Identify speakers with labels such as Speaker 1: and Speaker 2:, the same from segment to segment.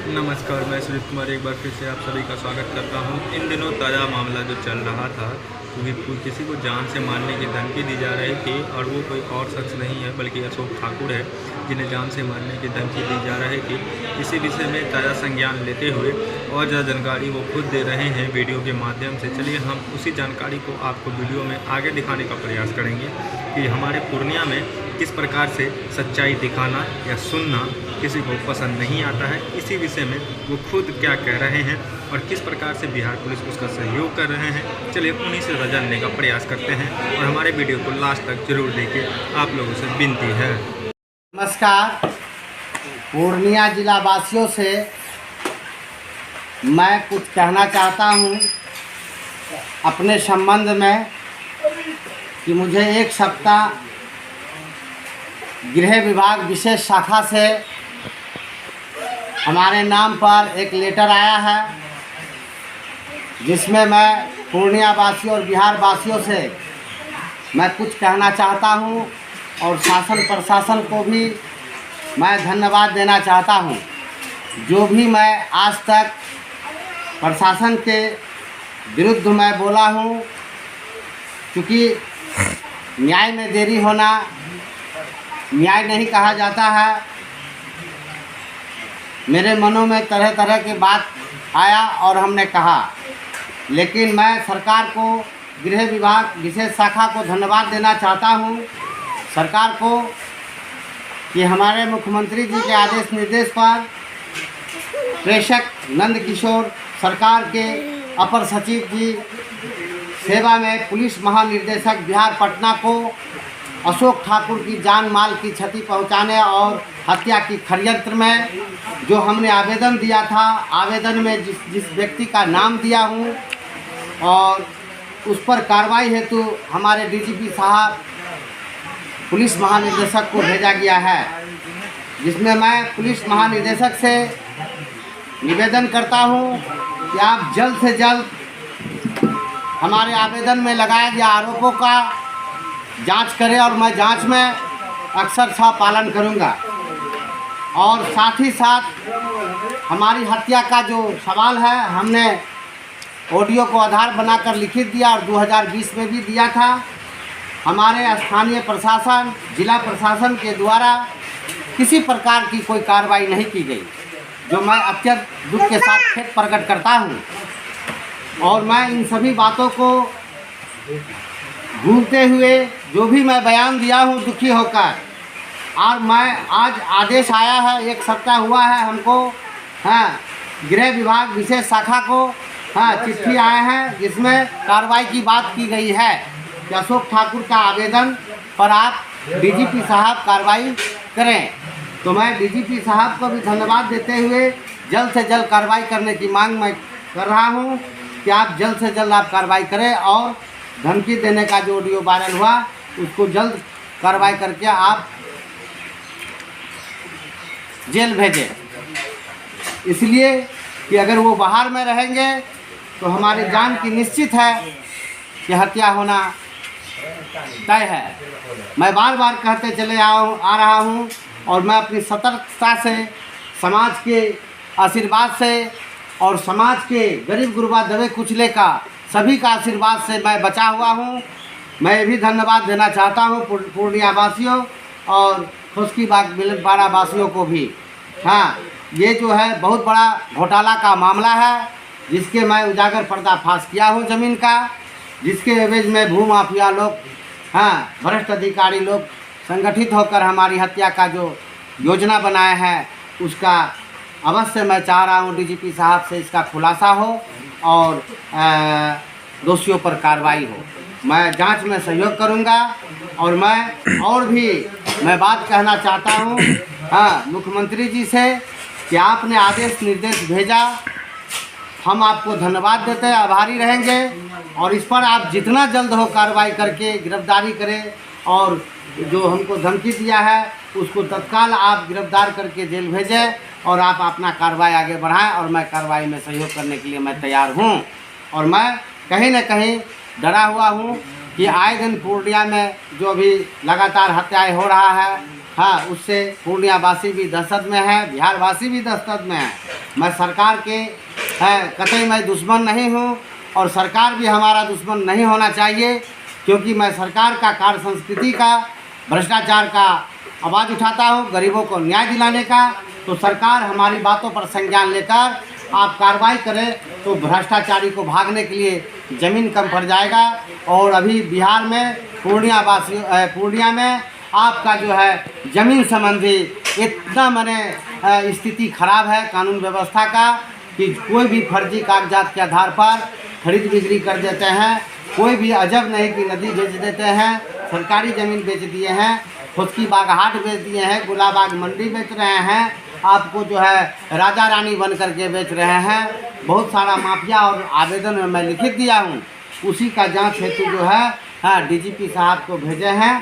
Speaker 1: नमस्कार, मैं सुजीत कुमार एक बार फिर से आप सभी का स्वागत करता हूं। इन दिनों ताज़ा मामला जो चल रहा था, किसी को जान से मारने की धमकी दी जा रही थी और वो कोई और शख्स नहीं है बल्कि अशोक ठाकुर है, जिन्हें जान से मारने की धमकी दी जा रही थी। इसी विषय में ताज़ा संज्ञान लेते हुए और ज़्यादा जानकारी वो खुद दे रहे हैं वीडियो के माध्यम से। चलिए हम उसी जानकारी को आपको वीडियो में आगे दिखाने का प्रयास करेंगे कि हमारे पूर्णिया में किस प्रकार से सच्चाई दिखाना या सुनना किसी को पसंद नहीं आता है। इसी विषय में वो खुद क्या कह रहे हैं और किस प्रकार से बिहार पुलिस उसका सहयोग कर रहे हैं, चलिए उन्हीं से जानने का प्रयास करते हैं और हमारे वीडियो को लास्ट तक जरूर देखिए, आप लोगों से विनती है।
Speaker 2: नमस्कार, पूर्णिया जिला वासियों से मैं कुछ कहना चाहता हूं अपने संबंध में कि मुझे एक सप्ताह गृह विभाग विशेष शाखा से हमारे नाम पर एक लेटर आया है, जिसमें मैं पूर्णिया वासियों और बिहार वासियों से मैं कुछ कहना चाहता हूं और शासन प्रशासन को भी मैं धन्यवाद देना चाहता हूं। जो भी मैं आज तक प्रशासन के विरुद्ध मैं बोला हूं, क्योंकि न्याय में देरी होना न्याय नहीं कहा जाता है। मेरे मनों में तरह तरह की बात आया और हमने कहा, लेकिन मैं सरकार को, गृह विभाग विशेष शाखा को धन्यवाद देना चाहता हूं, सरकार को, कि हमारे मुख्यमंत्री जी के आदेश निर्देश पर प्रेषक नंद किशोर, सरकार के अपर सचिव जी सेवा में पुलिस महानिर्देशक बिहार पटना को अशोक ठाकुर की जान माल की क्षति पहुंचाने और हत्या की षड्यंत्र में जो हमने आवेदन दिया था, आवेदन में जिस व्यक्ति का नाम दिया हूं और उस पर कार्रवाई हेतु हमारे डीजीपी साहब पुलिस महानिदेशक को भेजा गया है, जिसमें मैं पुलिस महानिदेशक से निवेदन करता हूं कि आप जल्द से जल्द हमारे आवेदन में लगाए गए आरोपों का जांच करें और मैं जांच में अक्षरशः पालन करूंगा। और साथ ही साथ हमारी हत्या का जो सवाल है, हमने ऑडियो को आधार बनाकर लिखित दिया और 2020 में भी दिया था। हमारे स्थानीय प्रशासन, जिला प्रशासन के द्वारा किसी प्रकार की कोई कार्रवाई नहीं की गई, जो मैं अत्यंत दुख के साथ खेद प्रकट करता हूं। और मैं इन सभी बातों को भूलते हुए जो भी मैं बयान दिया हूं दुखी होकर, और मैं आज आदेश आया है, एक सप्ताह हुआ है हमको, गृह विभाग विशेष शाखा को चिट्ठी आया है, जिसमें कार्रवाई की बात की गई है कि अशोक ठाकुर का आवेदन पर आप डीजीपी साहब कार्रवाई करें। तो मैं डीजीपी साहब को भी धन्यवाद देते हुए जल्द से जल्द कार्रवाई करने की मांग मैं कर रहा हूं कि आप जल्द से जल्द आप कार्रवाई करें और धमकी देने का जो ऑडियो वायरल हुआ उसको जल्द कार्रवाई करके आप जेल भेजें। इसलिए कि अगर वो बाहर में रहेंगे तो हमारी जान की निश्चित है कि हत्या होना तय है। मैं बार बार कहते चले आ रहा हूँ और मैं अपनी सतर्कता से, समाज के आशीर्वाद से और समाज के गरीब गुरबा दबे कुचले का सभी का आशीर्वाद से मैं बचा हुआ हूँ। मैं ये भी धन्यवाद देना चाहता हूँ पूर्णिया वासियों और खुशकीबाग बिलबाड़ा वासियों को भी। ये जो है बहुत बड़ा घोटाला का मामला है, जिसके मैं उजागर पर्दाफाश किया हूँ ज़मीन का, जिसके एवज में भूमाफिया लोग, भ्रष्ट अधिकारी लोग संगठित होकर हमारी हत्या का जो योजना बनाया है, उसका अवश्य मैं चाह रहा हूँ डीजीपी साहब से इसका खुलासा हो और दोषियों पर कार्रवाई हो। मैं जांच में सहयोग करूंगा और मैं बात कहना चाहता हूं मुख्यमंत्री जी से कि आपने आदेश निर्देश भेजा, हम आपको धन्यवाद देते हैं, आभारी रहेंगे और इस पर आप जितना जल्द हो कार्रवाई करके गिरफ्तारी करें और जो हमको धमकी दिया है उसको तत्काल आप गिरफ्तार करके जेल भेजें और आप अपना कार्रवाई आगे बढ़ाएं। और मैं कार्रवाई में सहयोग करने के लिए मैं तैयार हूं। और मैं कहीं न कहीं डरा हुआ हूं कि आए दिन पूर्णिया में जो अभी लगातार हत्याएं हो रहा है, उससे पूर्णिया वासी भी दहशत में है, बिहार वासी भी दहशत में है। मैं सरकार के कतई मैं दुश्मन नहीं हूँ और सरकार भी हमारा दुश्मन नहीं होना चाहिए, क्योंकि मैं सरकार का कार्य संस्कृति का, भ्रष्टाचार का आवाज़ उठाता हूँ, गरीबों को न्याय दिलाने का। तो सरकार हमारी बातों पर संज्ञान लेकर आप कार्रवाई करें तो भ्रष्टाचारी को भागने के लिए ज़मीन कम पड़ जाएगा। और अभी बिहार में पूर्णिया में आपका जो है ज़मीन संबंधी इतना माने स्थिति खराब है कानून व्यवस्था का कि कोई भी फर्जी कागजात के आधार पर खरीद बिक्री कर देते हैं। कोई भी अजब नहीं कि नदी बेच देते हैं, सरकारी ज़मीन बेच दिए हैं, खुदकी बागहाट बेच दिए हैं, गुलाबाग मंडी बेच रहे हैं, आपको जो है राजा रानी बन करके बेच रहे हैं। बहुत सारा माफिया और आवेदन में मैं लिखित दिया हूँ, उसी का जांच हेतु जो है डीजीपी साहब को भेजे हैं,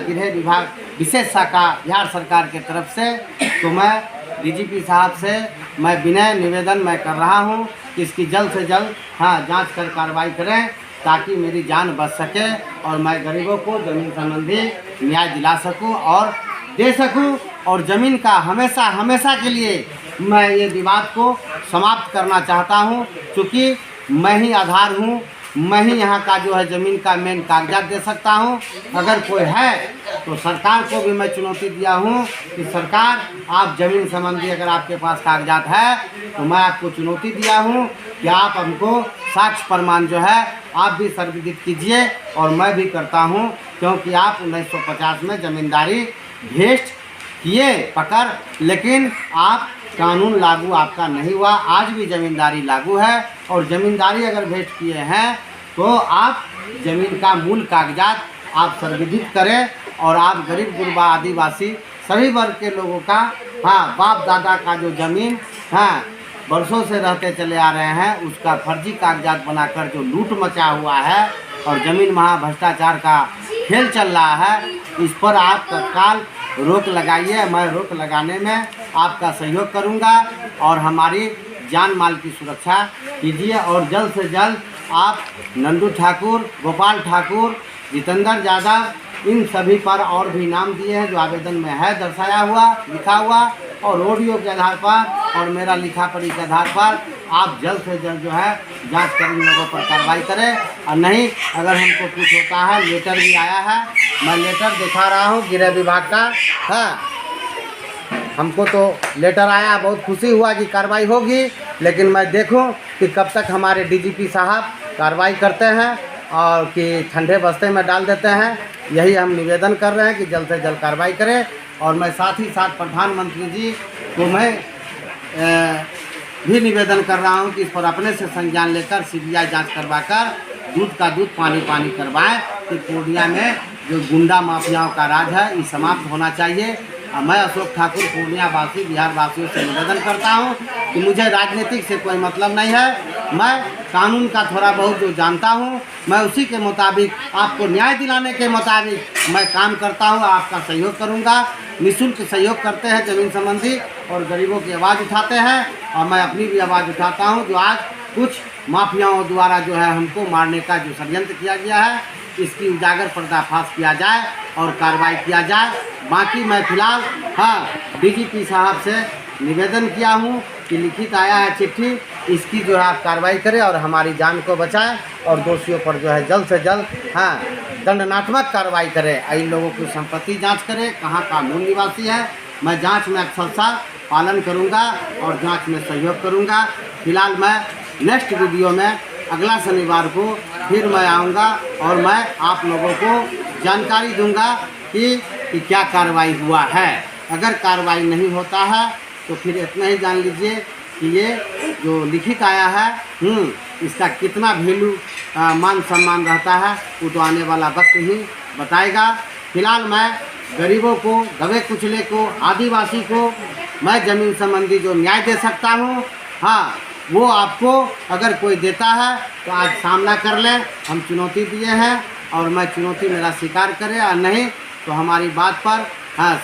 Speaker 2: गृह विभाग विशेष शाखा बिहार सरकार के तरफ से। तो मैं डीजीपी साहब से मैं विनय निवेदन मैं कर रहा हूँ कि इसकी जल्द से जल्द जांच कर कार्रवाई करें, ताकि मेरी जान बच सके और मैं गरीबों को ज़मीन संबंधी न्याय दिला सकूं और दे सकूं। और ज़मीन का हमेशा के लिए मैं ये विवाद को समाप्त करना चाहता हूं, क्योंकि मैं ही आधार हूं, मैं ही यहाँ का जो है ज़मीन का मेन कागजात दे सकता हूँ। अगर कोई है तो सरकार को भी मैं चुनौती दिया हूँ कि सरकार आप ज़मीन संबंधी अगर आपके पास कागजात है तो मैं आपको चुनौती दिया हूँ कि आप हमको साक्ष्य प्रमाण जो है आप भी सर्वविदित कीजिए। और मैं भी करता हूँ, क्योंकि आप 1950 में ज़मींदारी भेस्ट किए पकड़, लेकिन आप कानून लागू आपका नहीं हुआ। आज भी ज़मींदारी लागू है और ज़मींदारी अगर भेस्ट किए हैं तो आप ज़मीन का मूल कागजात आप सर्वविदित करें और आप गरीब गुरबा आदिवासी सभी वर्ग के लोगों का बाप दादा का जो ज़मीन बरसों से रहते चले आ रहे हैं उसका फर्जी कागजात बनाकर जो लूट मचा हुआ है और ज़मीन महा भ्रष्टाचार का खेल चल रहा है, इस पर आप तत्काल रोक लगाइए। मैं रोक लगाने में आपका सहयोग करूंगा और हमारी जान माल की सुरक्षा कीजिए। और जल्द से जल्द आप नंदू ठाकुर, गोपाल ठाकुर, जितेंद्र यादव, इन सभी पर और भी नाम दिए हैं जो आवेदन में है दर्शाया हुआ, लिखा हुआ, और ऑडियो के आधार पर और मेरा लिखा पढ़ी के आधार पर आप जल्द से जल्द जो है जांच कर इन लोगों पर कार्रवाई करें। और नहीं अगर हमको कुछ होता है, लेटर भी आया है, मैं लेटर दिखा रहा हूँ गृह विभाग का, हमको तो लेटर आया, बहुत खुशी हुआ कि कार्रवाई होगी, लेकिन मैं देखूं कि कब तक हमारे डीजीपी साहब कार्रवाई करते हैं और कि ठंडे बस्ते में डाल देते हैं। यही हम निवेदन कर रहे हैं कि जल्द से जल्द कार्रवाई करें। और मैं साथ ही साथ प्रधानमंत्री जी को मैं भी निवेदन कर रहा हूं कि इस पर अपने से संज्ञान लेकर सीबीआई जांच करवाकर दूध का दूध पानी पानी करवाएं कि पूर्णिया में जो गुंडा माफियाओं का राज है ये समाप्त होना चाहिए। मैं अशोक ठाकुर पूर्णिया वासी बिहार वासियों से निवेदन करता हूं कि मुझे राजनीतिक से कोई मतलब नहीं है, मैं कानून का थोड़ा बहुत जो जानता हूं मैं उसी के मुताबिक आपको न्याय दिलाने के मुताबिक मैं काम करता हूं। आपका सहयोग करूंगा, निःशुल्क सहयोग करते हैं ज़मीन संबंधी और गरीबों की आवाज़ उठाते हैं और मैं अपनी भी आवाज़ उठाता हूं। जो आज कुछ माफियाओं द्वारा जो है हमको मारने का जो षड्यंत्र किया गया है इसकी उजागर पर्दाफाश किया जाए और कार्रवाई किया जाए। बाकी मैं फ़िलहाल डीजीपी साहब से निवेदन किया हूं कि लिखित आया है चिट्ठी, इसकी जो है आप कार्रवाई करें और हमारी जान को बचाएं और दोषियों पर जो है जल्द से जल्द दंडनात्मक कार्रवाई करें। इन लोगों की संपत्ति जांच करें, कहाँ का मूल निवासी है। मैं जांच में अक्सर पालन करूंगा और जांच में सहयोग करूंगा। फिलहाल मैं नेक्स्ट वीडियो में अगला शनिवार को फिर मैं आऊँगा और मैं आप लोगों को जानकारी दूंगा कि क्या कार्रवाई हुआ है। अगर कार्रवाई नहीं होता है तो फिर इतना ही जान लीजिए कि ये जो लिखित आया है इसका कितना वैल्यू मान सम्मान रहता है वो तो आने वाला वक्त ही बताएगा। फिलहाल मैं गरीबों को, दबे कुचले को, आदिवासी को मैं ज़मीन संबंधी जो न्याय दे सकता हूँ वो आपको अगर कोई देता है तो आज सामना कर ले। हम चुनौती दिए हैं और मैं चुनौती मेरा स्वीकार करे और नहीं तो हमारी बात पर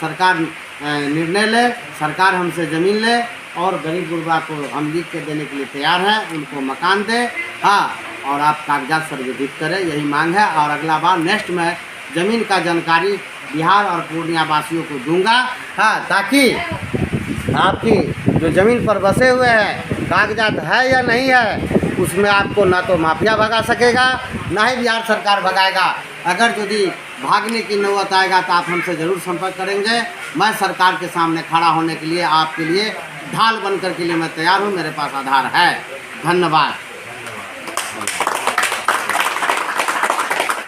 Speaker 2: सरकार निर्णय ले, सरकार हमसे ज़मीन ले और गरीब गुरबा को हम लिख के देने के लिए तैयार हैं, उनको मकान दे और आप कागजात सर्वविदित करें, यही मांग है। और अगला बार नेक्स्ट में ज़मीन का जानकारी बिहार और पूर्णिया वासियों को दूंगा ताकि आपकी जो ज़मीन पर बसे हुए हैं कागजात है या नहीं है, उसमें आपको ना तो माफिया भगा सकेगा ना ही बिहार सरकार भगाएगा। अगर यदि भागने की नौबत आएगा तो आप हमसे ज़रूर संपर्क करेंगे। मैं सरकार के सामने खड़ा होने के लिए आपके लिए ढाल बनकर के लिए मैं तैयार हूँ। मेरे पास आधार है। धन्यवाद।